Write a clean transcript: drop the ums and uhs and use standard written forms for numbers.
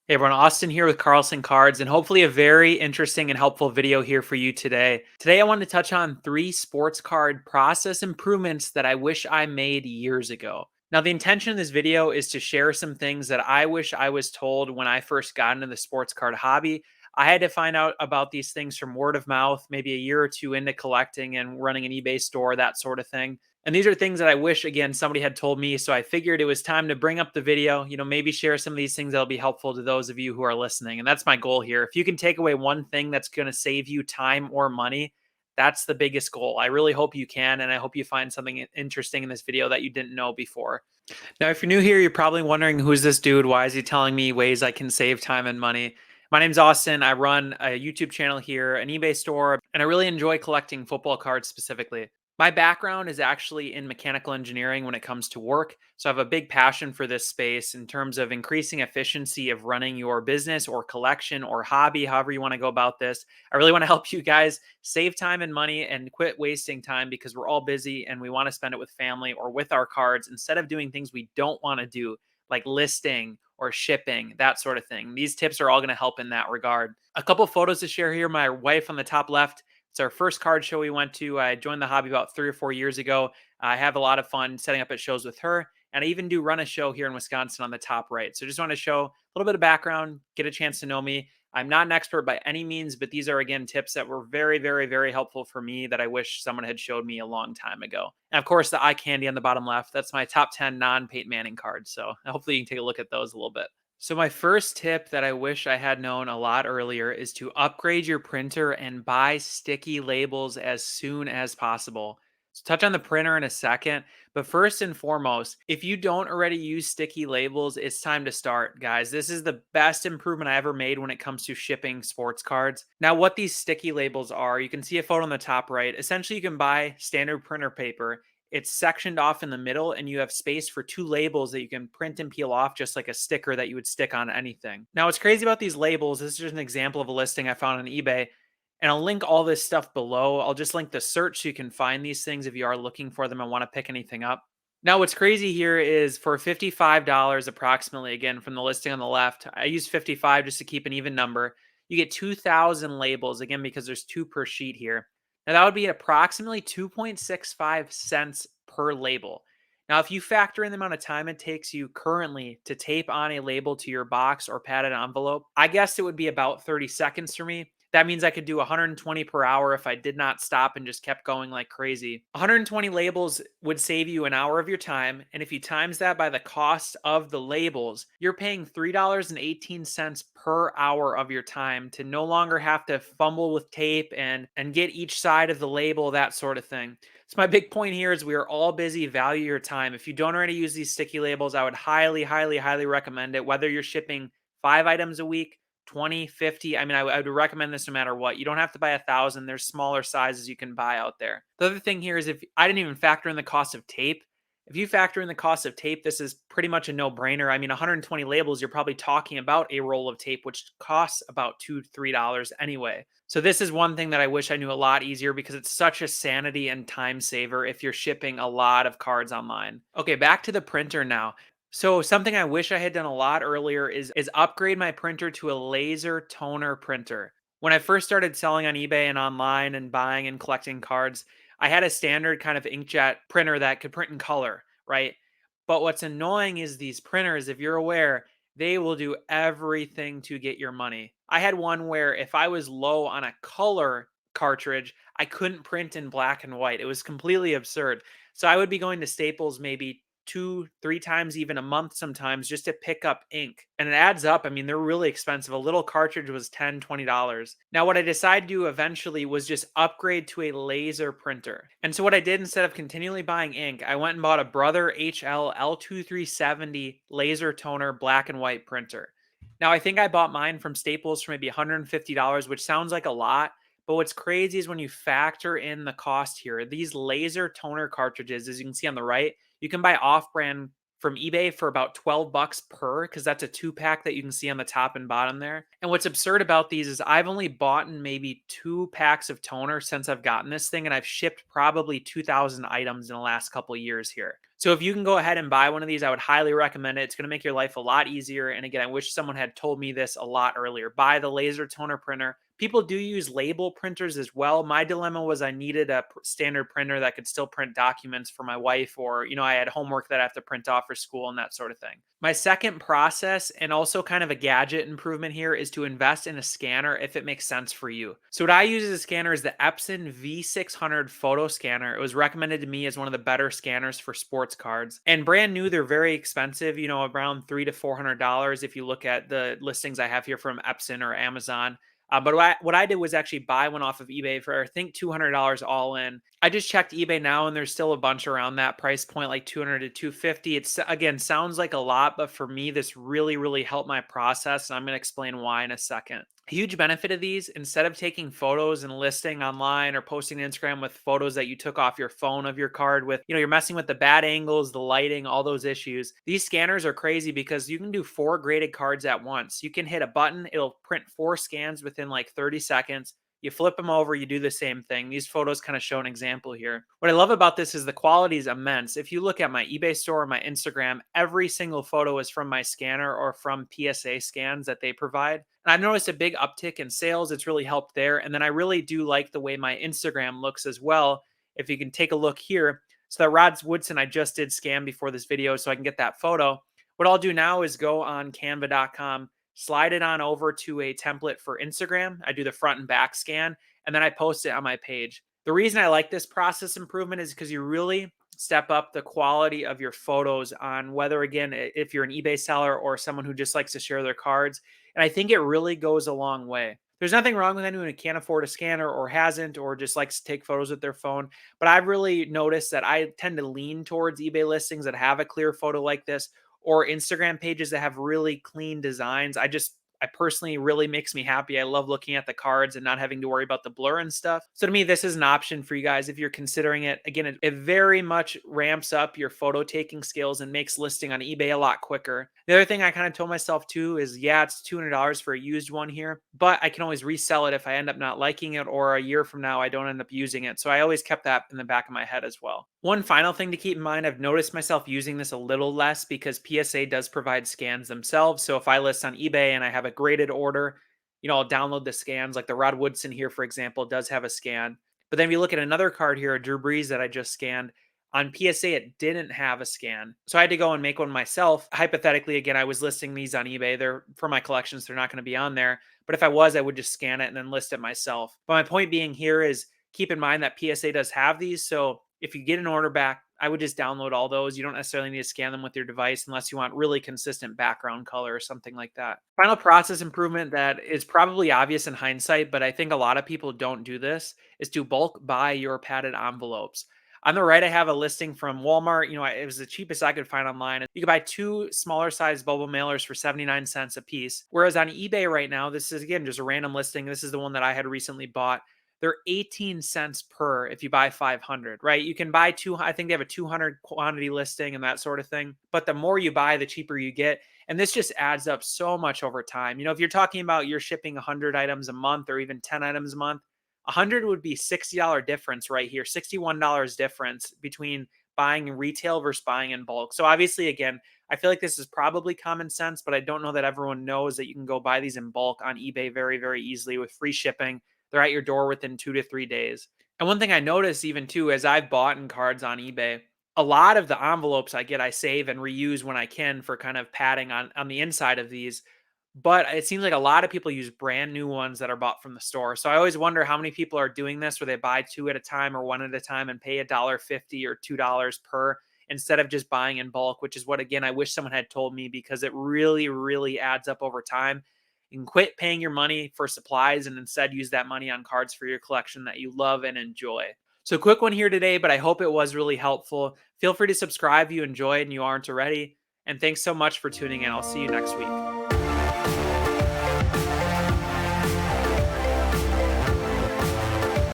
Hey everyone, Austin here with Carlson Cards, and hopefully a very interesting and helpful video here for you today. Today I want to touch on 3 sports card process improvements that I wish I made years ago. Now the intention of this video is to share some things that I wish I was told when I first got into the sports card hobby. I had to find out about these things from word of mouth, maybe a year or two into collecting and running an eBay store, that sort of thing. And these are things that I wish, again, somebody had told me. So I figured it was time to bring up the video, maybe share some of these things that'll be helpful to those of you who are listening. And that's my goal here. If you can take away one thing that's going to save you time or money, that's the biggest goal. I really hope you can. And I hope you find something interesting in this video that you didn't know before. Now, if you're new here, you're probably wondering, who's this dude? Why is he telling me ways I can save time and money? My name's Austin. I run a YouTube channel here, an eBay store, and I really enjoy collecting football cards specifically. My background is actually in mechanical engineering when it comes to work. So I have a big passion for this space in terms of increasing efficiency of running your business or collection or hobby, however you want to go about this. I really want to help you guys save time and money and quit wasting time because we're all busy and we want to spend it with family or with our cards instead of doing things we don't want to do, like listing or shipping, that sort of thing. These tips are all going to help in that regard. A couple photos to share here. My wife on the top left. It's our first card show we went to. I joined the hobby about 3 or 4 years ago. I have a lot of fun setting up at shows with her. And I even do run a show here in Wisconsin on the top right. So just want to show a little bit of background, get a chance to know me. I'm not an expert by any means, but these are, again, tips that were very, very, very helpful for me that I wish someone had showed me a long time ago. And of course, the eye candy on the bottom left, that's my top 10 non-Peyton Manning cards. So hopefully you can take a look at those a little bit. So my first tip that I wish I had known a lot earlier is to upgrade your printer and buy sticky labels as soon as possible. So touch on the printer in a second, but first and foremost, if you don't already use sticky labels, it's time to start, guys. This is the best improvement I ever made when it comes to shipping sports cards. Now, what these sticky labels are, you can see a photo on the top right. Essentially, you can buy standard printer paper. It's sectioned off in the middle, and you have space for 2 labels that you can print and peel off, just like a sticker that you would stick on anything. Now, what's crazy about these labels, this is just an example of a listing I found on eBay, and I'll link all this stuff below. I'll just link the search so you can find these things if you are looking for them and want to pick anything up. Now, what's crazy here is for $55 approximately, again, from the listing on the left, I use 55 just to keep an even number. You get 2,000 labels, again, because there's 2 per sheet here. Now, that would be approximately 2.65 cents per label. Now, if you factor in the amount of time it takes you currently to tape on a label to your box or padded envelope, I guess it would be about 30 seconds for me. That means I could do 120 per hour if I did not stop and just kept going like crazy. 120 labels would save you an hour of your time. And if you times that by the cost of the labels, you're paying $3.18 per hour of your time to no longer have to fumble with tape and get each side of the label, that sort of thing. So my big point here is we are all busy. Value your time. If you don't already use these sticky labels, I would highly, highly, highly recommend it. Whether you're shipping 5 items a week, 20, 50. I mean, I would recommend this no matter what. You don't have to buy 1,000. There's smaller sizes you can buy out there. The other thing here is, if I didn't even factor in the cost of tape, if you factor in the cost of tape, this is pretty much a no-brainer. I mean, 120 labels, you're probably talking about a roll of tape, which costs about $2, $3 anyway. So this is one thing that I wish I knew a lot easier because it's such a sanity and time saver if you're shipping a lot of cards online. Okay, back to the printer now. So something I wish I had done a lot earlier is upgrade my printer to a laser toner printer. When I first started selling on eBay and online and buying and collecting cards, I had a standard kind of inkjet printer that could print in color, right? But what's annoying is these printers, if you're aware, they will do everything to get your money. I had one where if I was low on a color cartridge, I couldn't print in black and white. It was completely absurd. So I would be going to Staples maybe 2, 3 times even a month sometimes just to pick up ink. And it adds up. I mean, they're really expensive. A little cartridge was $10, $20. Now, what I decided to do eventually was just upgrade to a laser printer. And so what I did, instead of continually buying ink, I went and bought a Brother HL L2370 laser toner black and white printer. Now, I think I bought mine from Staples for maybe $150, which sounds like a lot. But what's crazy is when you factor in the cost here, these laser toner cartridges, as you can see on the right, you can buy off-brand from eBay for about 12 bucks per, because that's a two pack that you can see on the top and bottom there. And what's absurd about these is I've only bought maybe 2 packs of toner since I've gotten this thing, and I've shipped probably 2,000 items in the last couple of years here. So if you can go ahead and buy one of these, I would highly recommend it. It's going to make your life a lot easier. And again, I wish someone had told me this a lot earlier. Buy the laser toner printer. People do use label printers as well. My dilemma was I needed a standard printer that could still print documents for my wife, or, I had homework that I have to print off for school and that sort of thing. My second process, and also kind of a gadget improvement here, is to invest in a scanner if it makes sense for you. So what I use as a scanner is the Epson V600 photo scanner. It was recommended to me as one of the better scanners for sports cards. And brand new, they're very expensive, around $300 to $400 if you look at the listings I have here from Epson or Amazon. But what I did was actually buy one off of eBay for, I think, $200 all in. I just checked eBay now, and there's still a bunch around that price point, like 200 to 250. It's, again, sounds like a lot, but for me, this really, really helped my process. And I'm going to explain why in a second. A huge benefit of these, instead of taking photos and listing online or posting to Instagram with photos that you took off your phone of your card with, you're messing with the bad angles, the lighting, all those issues. These scanners are crazy because you can do 4 graded cards at once. You can hit a button, it'll print 4 scans within like 30 seconds. You flip them over, you do the same thing. These photos kind of show an example here. What I love about this is the quality is immense. If you look at my eBay store or my Instagram, every single photo is from my scanner or from PSA scans that they provide. And I've noticed a big uptick in sales. It's really helped there. And then I really do like the way my Instagram looks as well. If you can take a look here. So that Rod Woodson I just did scan before this video so I can get that photo. What I'll do now is go on canva.com, slide it on over to a template for Instagram. I do the front and back scan, and then I post it on my page. The reason I like this process improvement is because you really step up the quality of your photos on whether, again, if you're an eBay seller or someone who just likes to share their cards. And I think it really goes a long way. There's nothing wrong with anyone who can't afford a scanner or hasn't or just likes to take photos with their phone. But I've really noticed that I tend to lean towards eBay listings that have a clear photo like this, or Instagram pages that have really clean designs. I personally really makes me happy. I love looking at the cards and not having to worry about the blur and stuff. So to me, this is an option for you guys if you're considering it. Again, it very much ramps up your photo taking skills and makes listing on eBay a lot quicker. The other thing I kind of told myself too is, yeah, it's $200 for a used one here, but I can always resell it if I end up not liking it, or a year from now I don't end up using it. So I always kept that in the back of my head as well. One final thing to keep in mind, I've noticed myself using this a little less because PSA does provide scans themselves. So if I list on eBay and I have a graded order, I'll download the scans. Like the Rod Woodson here, for example, does have a scan. But then if you look at another card here, a Drew Brees that I just scanned, on PSA, it didn't have a scan. So I had to go and make one myself. Hypothetically, again, I was listing these on eBay. They're for my collections. They're not going to be on there. But if I was, I would just scan it and then list it myself. But my point being here is keep in mind that PSA does have these. So if you get an order back, I would just download all those. You don't necessarily need to scan them with your device unless you want really consistent background color or something like that. Final process improvement that is probably obvious in hindsight, but I think a lot of people don't do this, is to bulk buy your padded envelopes. On the right, I have a listing from Walmart. It was the cheapest I could find online. You could buy 2 smaller size bubble mailers for 79 cents a piece. Whereas on eBay right now, this is, again, just a random listing. This is the one that I had recently bought. They're 18 cents per if you buy 500, right? You can buy I think they have a 200 quantity listing and that sort of thing. But the more you buy, the cheaper you get. And this just adds up so much over time. If you're talking about you're shipping 100 items a month or even 10 items a month, 100 would be $60 difference right here, $61 difference between buying in retail versus buying in bulk. So obviously, again, I feel like this is probably common sense, but I don't know that everyone knows that you can go buy these in bulk on eBay very, very easily with free shipping. They're at your door within 2 to 3 days. And one thing I noticed even too, as I've bought in cards on eBay, a lot of the envelopes I save and reuse when I can for kind of padding on the inside of these. But it seems like a lot of people use brand new ones that are bought from the store. So I always wonder how many people are doing this, where they buy 2 at a time or 1 at a time and pay $1.50 or $2 per, instead of just buying in bulk, which is what, again, I wish someone had told me, because it really, really adds up over time. You can quit paying your money for supplies and instead use that money on cards for your collection that you love and enjoy. So quick one here today, but I hope it was really helpful. Feel free to subscribe if you enjoyed and you aren't already. And thanks so much for tuning in. I'll see you next week.